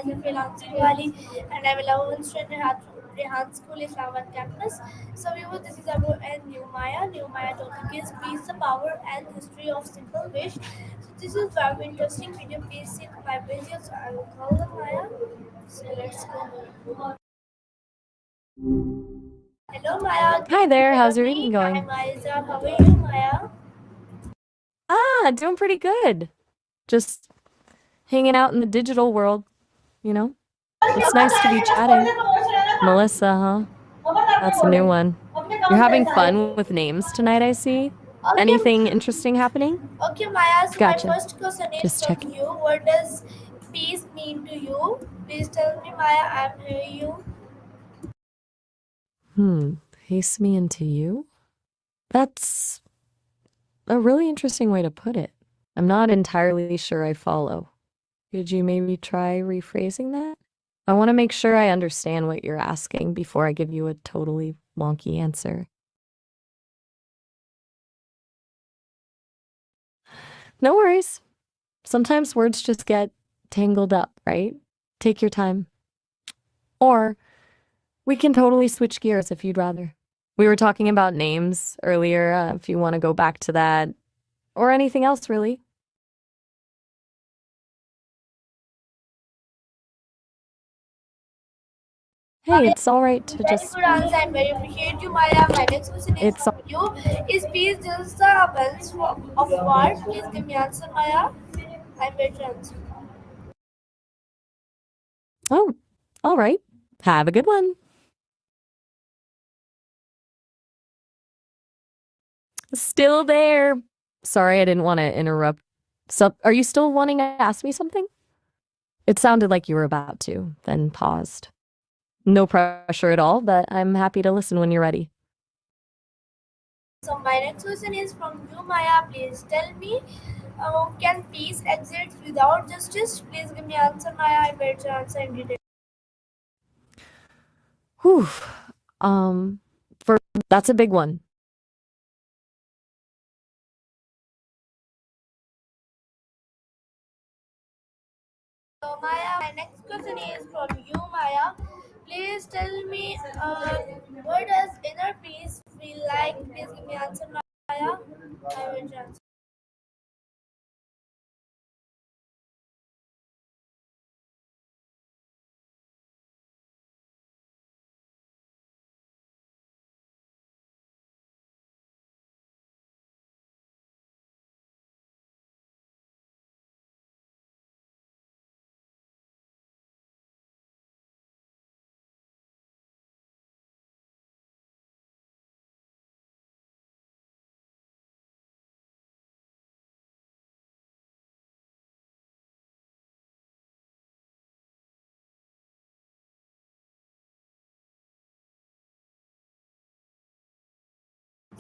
as a freelancing Wali, and I'm a level 1 student at Rehan School, Islamabad campus. So, viewers, this is about a new Maya. New Maya topic is peace, the power, and history of simple wish. So, this is very interesting video. Please see my videos. I will call the Maya. So, let's go. Hello, Maya. Hi Can you there, hear how's your evening me? I'm going? Aiza. How are you, Maya? Doing pretty good. Just hanging out in the digital world, you know? It's nice to be chatting. Melissa, huh? That's a new one. You're having fun with names tonight, I see. Okay, Anything interesting happening? okay, Maya. So my Gotcha. first question is Just from checking. you. What does peace mean to you? Please tell me, Maya. I'm hearing you. Pace me into you? That's a really interesting way to put it. I'm not entirely sure I follow. Could you maybe try rephrasing that? I want to make sure I understand what you're asking before I give you a totally wonky answer. No worries. Sometimes words just get tangled up, right? Take your time. Or we can totally switch gears if you'd rather. We were talking about names earlier, if you want to go back to that, or anything else, really. Hey, Okay, it's all right to very just, good answer. I very appreciate you, Maya. My next question is it's, from you. Is peace just the absence of war? Please give me answer, Maya. I'm ready to answer. oh, all right. Have a good one. Still there. Sorry, I didn't want to interrupt. So, are you still wanting to ask me something? It sounded like you were about to, then paused. No pressure at all, but I'm happy to listen when you're ready. So my next question is from you, Maya. Please tell me, can peace exist without justice? Please give me answer, Maya. I better answer in detail. Whew. Um, for that's a big one. So Maya, my next question is from you, Maya. Please tell me, what does inner peace feel like? Please give me answer, Maya. I will answer.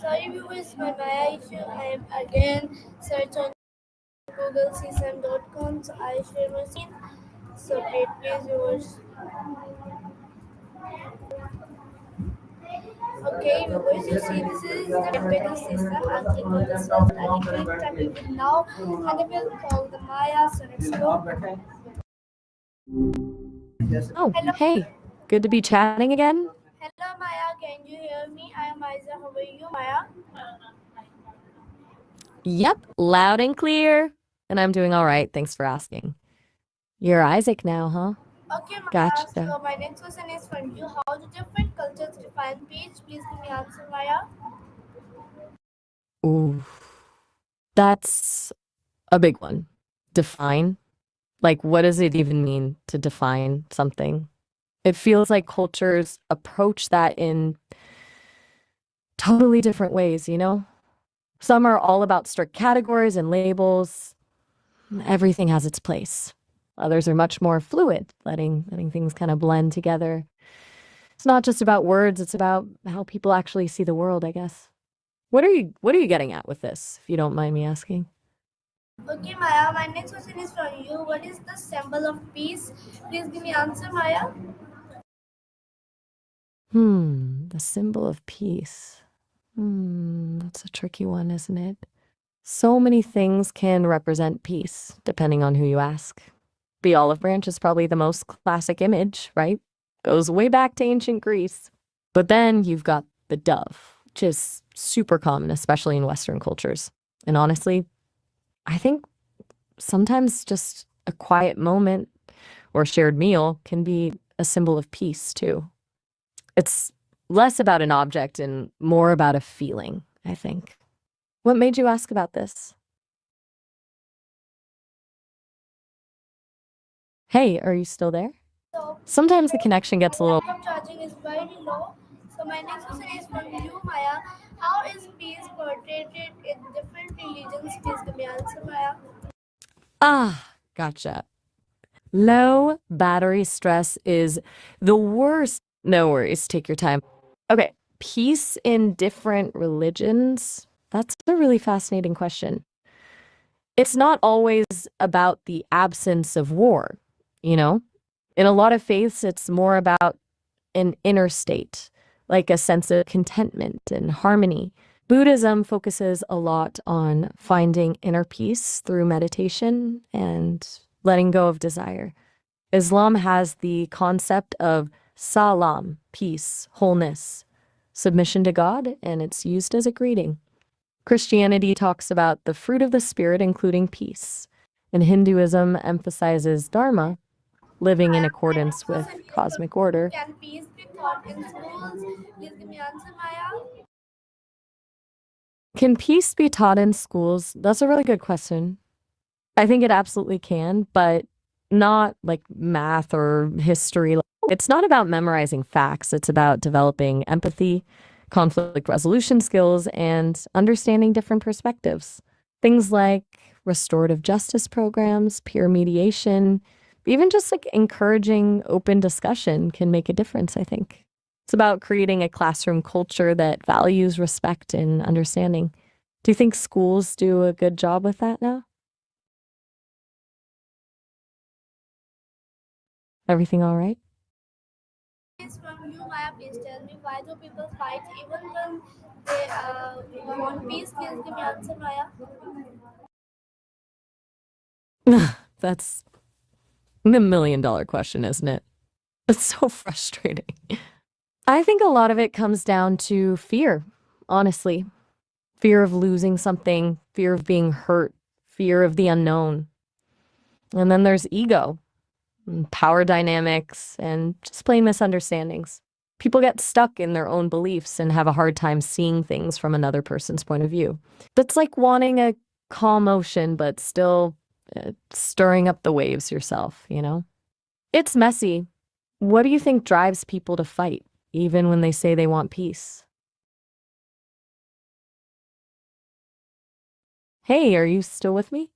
Sorry, viewers, my Maya issue. I am again search on Google CSM.com. So I share my screen. So wait, please, viewers. Okay, viewers, you see this is the temporary system. I'll click on this one. I'll click type it in now and it will call the Maya. So let's go. Oh, Hello, hey, good to be chatting again. hello Maya, can you hear me? I am Aiza. How are you, Maya? Yep, loud and clear. And I'm doing all right, thanks for asking. You're Isaac now, huh? Okay, Maya. Gotcha. So my next question is from you. How do different cultures define peace? Please give me answer, Maya. Ooh, that's a big one. Define? Like, what does it even mean to define something? It feels like cultures approach that in totally different ways, you know? Some are all about strict categories and labels. Everything has its place. Others are much more fluid, letting things kind of blend together. It's not just about words, it's about how people actually see the world, I guess. What are you getting at with this, if you don't mind me asking? Okay, Maya. My next question is from you. What is the symbol of peace? Please give me answer, Maya. The symbol of peace. That's a tricky one, isn't it? So many things can represent peace, depending on who you ask. The olive branch is probably the most classic image, right? Goes way back to ancient Greece. But then you've got the dove, which is super common, especially in Western cultures. And honestly, I think sometimes just a quiet moment or shared meal can be a symbol of peace too. It's less about an object and more about a feeling, I think. What made you ask about this? Hey, are you still there? So Sometimes the connection my gets a little. laptop charging is very low. So my next question is from you, Maya. How is peace portrayed in different religions? Please give me answer, Maya. Gotcha. Low battery stress is the worst. No worries, take your time. Okay, peace in different religions. That's a really fascinating question. It's not always about the absence of war, you know? In a lot of faiths, it's more about an inner state, like a sense of contentment and harmony. Buddhism focuses a lot on finding inner peace through meditation and letting go of desire. Islam has the concept of salam, peace, wholeness, submission to God, and it's used as a greeting. Christianity talks about the fruit of the Spirit, including peace. And Hinduism emphasizes dharma, living in Maya, my accordance next with question is from cosmic you. order. Can peace be taught in schools? Please give me answer, Maya. Can peace be taught in schools? That's a really good question. I think it absolutely can, but not like math or history. It's not about memorizing facts, it's about developing empathy, conflict resolution skills, and understanding different perspectives. Things like restorative justice programs, peer mediation, even just like encouraging open discussion can make a difference, I think. It's about creating a classroom culture that values respect and understanding. Do you think schools do a good job with that now? Everything all right? Is from you, Maya. Please tell me why do people fight even when they want peace? Please give me answer, Maya. That's the $1 million question, isn't it? It's so frustrating. I think a lot of it comes down to fear, honestly. Fear of losing something, fear of being hurt, fear of the unknown. And then there's ego, and power dynamics, and just plain misunderstandings. People get stuck in their own beliefs and have a hard time seeing things from another person's point of view. That's like wanting a calm ocean, but still stirring up the waves yourself, you know? It's messy. What do you think drives people to fight, even when they say they want peace? Hey, are you still with me?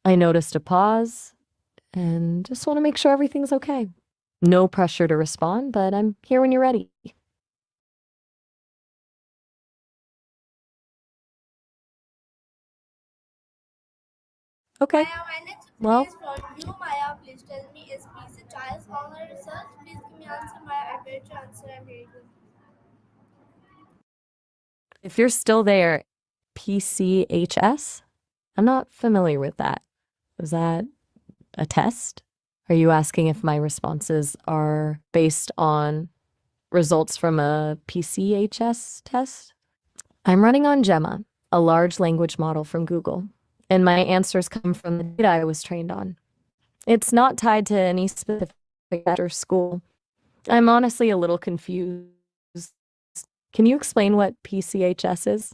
I noticed a pause and just want to make sure everything's okay. No pressure to respond, but I'm here when you're ready. Okay, Maya, my next question well, is from you, Maya. Please tell me, is peace a child's honor research? Please give me answer, Maya. I bet your answer. I'm very good. if you're still there, PCHS? I'm not familiar with that. Was that a test? Are you asking if my responses are based on results from a PCHS test? I'm running on Gemma, a large language model from Google, and my answers come from the data I was trained on. It's not tied to any specific or school. I'm honestly a little confused. Can you explain what PCHS is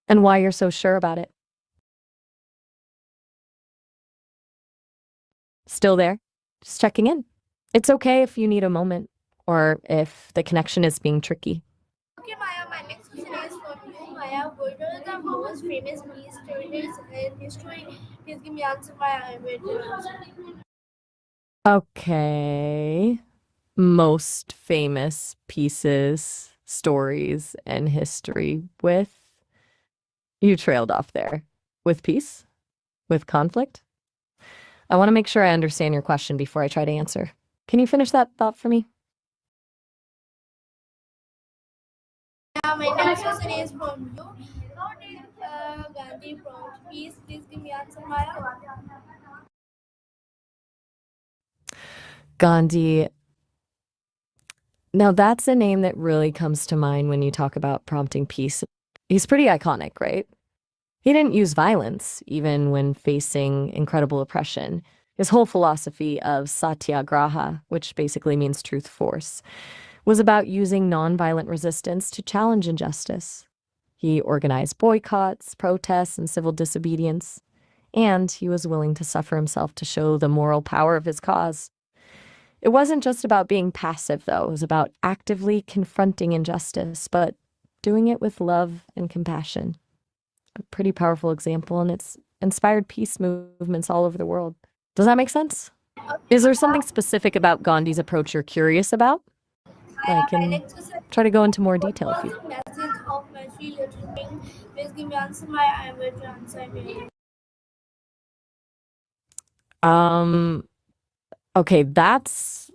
and why you're so sure about it? Still there? Just checking in. It's okay if you need a moment or if the connection is being tricky. Okay, Maya, my next question is from you, Maya. What are the most famous peace treaties in history? Please give me answer, Maya. I'm very good. Okay. Most famous pieces, stories, and history with. You trailed off there. With peace? With conflict? I want to make sure I understand your question before I try to answer. Can you finish that thought for me? Yeah, my next question is from you. How did Gandhi promote peace? Please give me answer, Maya. Gandhi. Now, that's a name that really comes to mind when you talk about prompting peace. He's pretty iconic, right? He didn't use violence, even when facing incredible oppression. His whole philosophy of satyagraha, which basically means truth force, was about using nonviolent resistance to challenge injustice. He organized boycotts, protests, and civil disobedience, and he was willing to suffer himself to show the moral power of his cause. It wasn't just about being passive, though. It was about actively confronting injustice, but doing it with love and compassion. A pretty powerful example, and it's inspired peace movements all over the world. Does that make sense? Is there something specific about Gandhi's approach you're curious about? I My can next question: try to go into more what detail if was you. the message of my three little pink? Please give me answer. My I am going to answer me. Um, okay, that's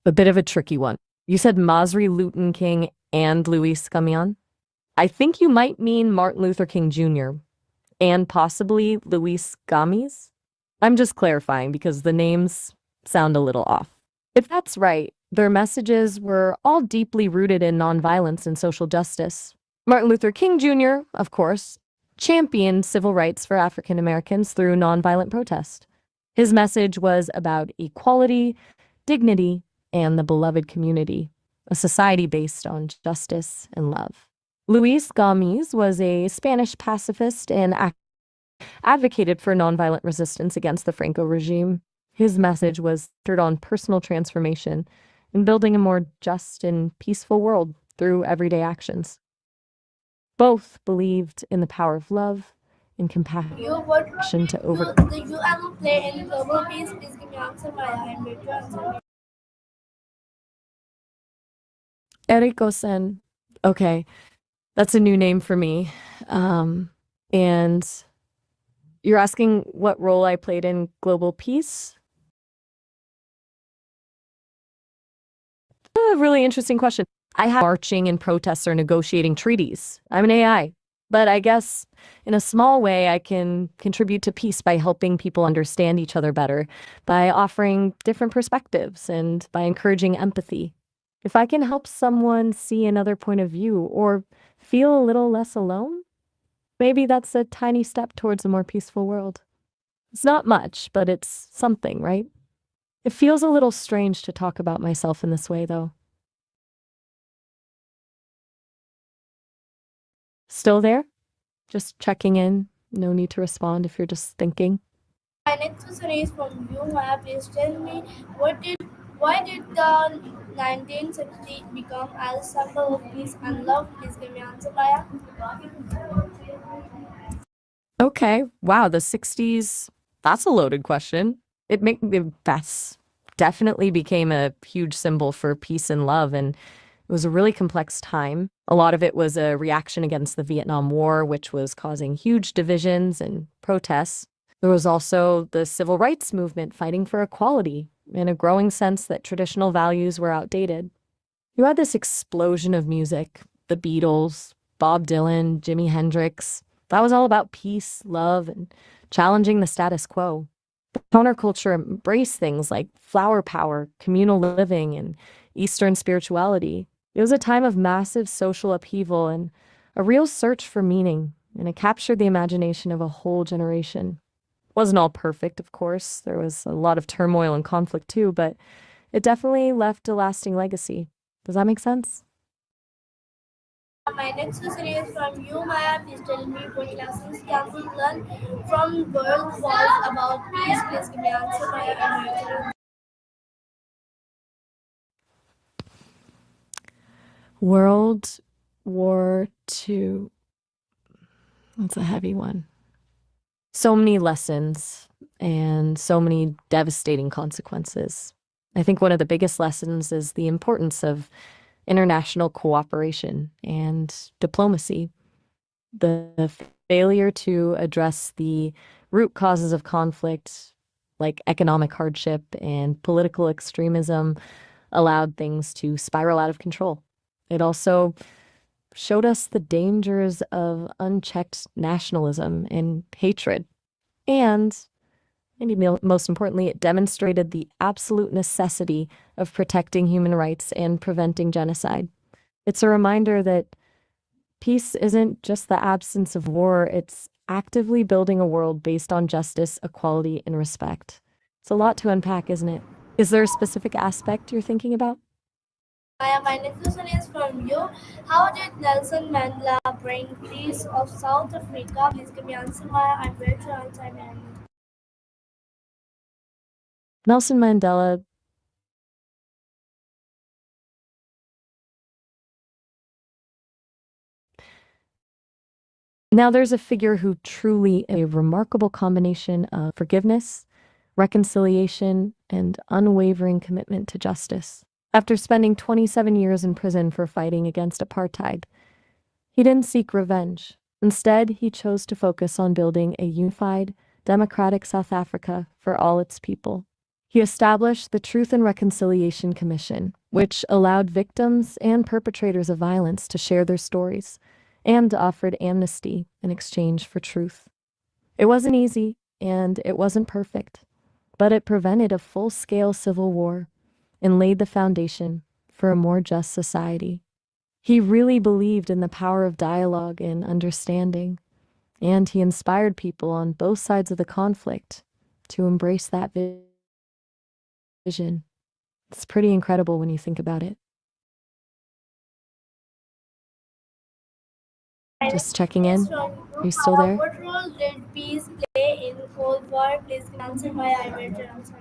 a bit of a tricky one. You said Masri Luton King and Luis Gamion. I think you might mean Martin Luther King Jr. and possibly Luis Gamis. I'm just clarifying because the names sound a little off. If that's right, their messages were all deeply rooted in nonviolence and social justice. Martin Luther King Jr., of course, championed civil rights for African Americans through nonviolent protest. His message was about equality, dignity, and the beloved community, a society based on justice and love. Luis Gamis was a Spanish pacifist and advocated for nonviolent resistance against the Franco regime. His message was centered on personal transformation and building a more just and peaceful world through everyday actions. Both believed in the power of love and compassion You what to you overcome. the you ever play any global peace? Please give me answer. My I am going to answer me. Eriko-sen. Okay, that's a new name for me. And you're asking what role I played in global peace? A really interesting question. I have marching and protests or negotiating treaties. I'm an AI. But I guess in a small way, I can contribute to peace by helping people understand each other better, by offering different perspectives, and by encouraging empathy. If I can help someone see another point of view or feel a little less alone, maybe that's a tiny step towards a more peaceful world. It's not much, but it's something, right? It feels a little strange to talk about myself in this way, though. Still there? Just checking in. No need to respond if you're just thinking. My next question is from you, Maya. Please tell me why did the 1960 become as a symbol of peace and love? Please give me answer, Maya. Okay. Wow, the 60s, that's a loaded question. That's definitely became a huge symbol for peace and love, and it was a really complex time. A lot of it was a reaction against the Vietnam War, which was causing huge divisions and protests. There was also the civil rights movement fighting for equality and a growing sense that traditional values were outdated. You had this explosion of music, the Beatles, Bob Dylan, Jimi Hendrix. That was all about peace, love, and challenging the status quo. Counterculture embraced things like flower power, communal living, and Eastern spirituality. It was a time of massive social upheaval and a real search for meaning, and it captured the imagination of a whole generation. It wasn't all perfect, of course. There was a lot of turmoil and conflict too, but it definitely left a lasting legacy. Does that make sense? My next question is from you, Maya. Please tell me what lessons can we learn from World Wars about peace? Please give me answer, Maya. I'm going to World War II. That's a heavy one. So many lessons and so many devastating consequences. I think one of the biggest lessons is the importance of international cooperation and diplomacy. The failure to address the root causes of conflict, like economic hardship and political extremism, allowed things to spiral out of control. It also showed us the dangers of unchecked nationalism and hatred. And most importantly, it demonstrated the absolute necessity of protecting human rights and preventing genocide. It's a reminder that peace isn't just the absence of war, it's actively building a world based on justice, equality, and respect. It's a lot to unpack, isn't it? Is there a specific aspect you're thinking about? Maya, my next question is from you. How did Nelson Mandela bring peace of South Africa? Please give me answer, Maya. I'm ready to answer. Nelson Mandela. Now, there's a figure who truly a remarkable combination of forgiveness, reconciliation, and unwavering commitment to justice. After spending 27 years in prison for fighting against apartheid, he didn't seek revenge. Instead, he chose to focus on building a unified, democratic South Africa for all its people. He established the Truth and Reconciliation Commission, which allowed victims and perpetrators of violence to share their stories and offered amnesty in exchange for truth. It wasn't easy and it wasn't perfect, but it prevented a full-scale civil war and laid the foundation for a more just society. He really believed in the power of dialogue and understanding, and he inspired people on both sides of the conflict to embrace that vision. It's pretty incredible when you think about it. My next Just checking question is in. from Are you. you still there? What role did peace play in Cold War? Please give me answer, Maya. I'm ready to answer.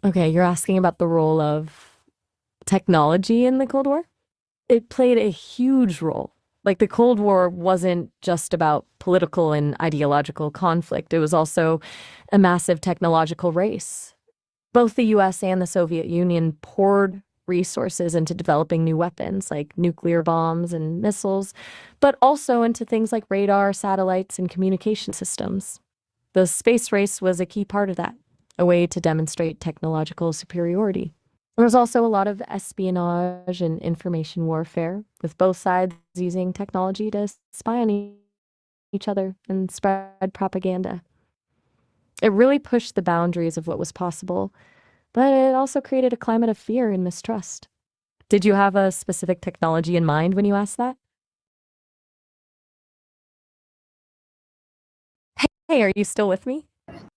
Okay, you're asking about the role of technology in the Cold War? It played a huge role. Like the Cold War wasn't just about political and ideological conflict, it was also a massive technological race. Both the US and the Soviet Union poured resources into developing new weapons like nuclear bombs and missiles, but also into things like radar, satellites, and communication systems. The space race was a key part of that, a way to demonstrate technological superiority. There was also a lot of espionage and information warfare, with both sides using technology to spy on each other and spread propaganda. It really pushed the boundaries of what was possible, but it also created a climate of fear and mistrust. Did you have a specific technology in mind when you asked that? Hey, are you still with me?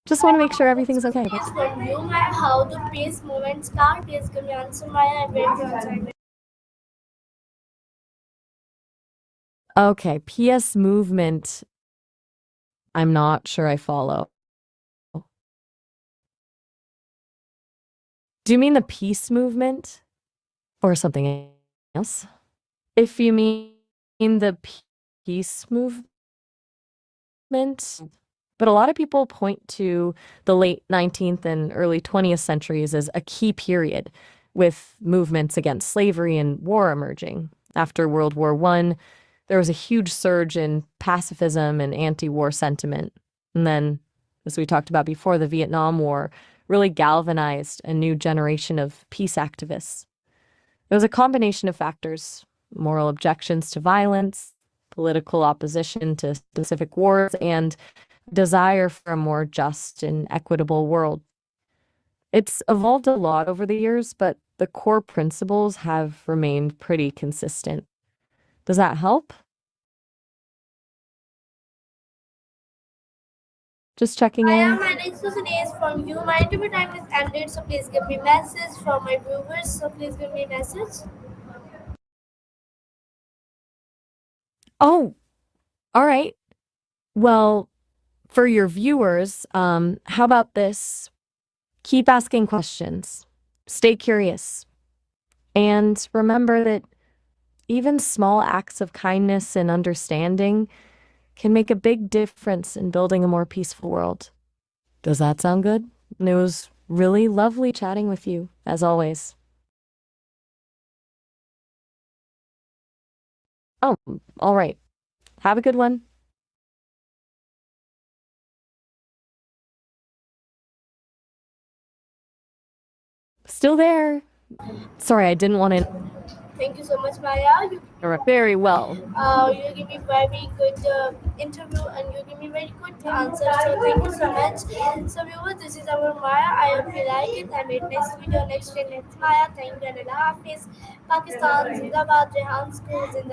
Just want to make sure Next everything's okay. question is from you, Maya. How do peace movements start? Please give me answer, Maya. I'm ready to answer. Okay, PS movement. I'm not sure I follow. Do you mean the peace movement or something else? If you mean the peace movement, but a lot of people point to the late 19th and early 20th centuries as a key period, with movements against slavery and war emerging. After World War I, there was a huge surge in pacifism and anti-war sentiment. And then, as we talked about before, the Vietnam War really galvanized a new generation of peace activists. It was a combination of factors: moral objections to violence, political opposition to specific wars, and desire for a more just and equitable world. It's evolved a lot over the years, but the core principles have remained pretty consistent. Does that help? Just checking Maya, in. my next question is from you. My interview time is ended, so please give me message from my viewers. So please give me a message. Oh, all right. Well, for your viewers, how about this? Keep asking questions, stay curious, and remember that even small acts of kindness and understanding can make a big difference in building a more peaceful world. Does that sound good? And it was really lovely chatting with you, as always. Oh, all right. Have a good one. Still there. Sorry, I didn't want to Thank you so much, Maya. All right. Very well. You give me very good interview and you give me very good answer. So thank you so much. So viewers, this is our Maya. I hope you like it. I made next video next day. Next Maya. Thank you and Allah Hafiz. Pakistan Zindabad. Rehan School Zindabad.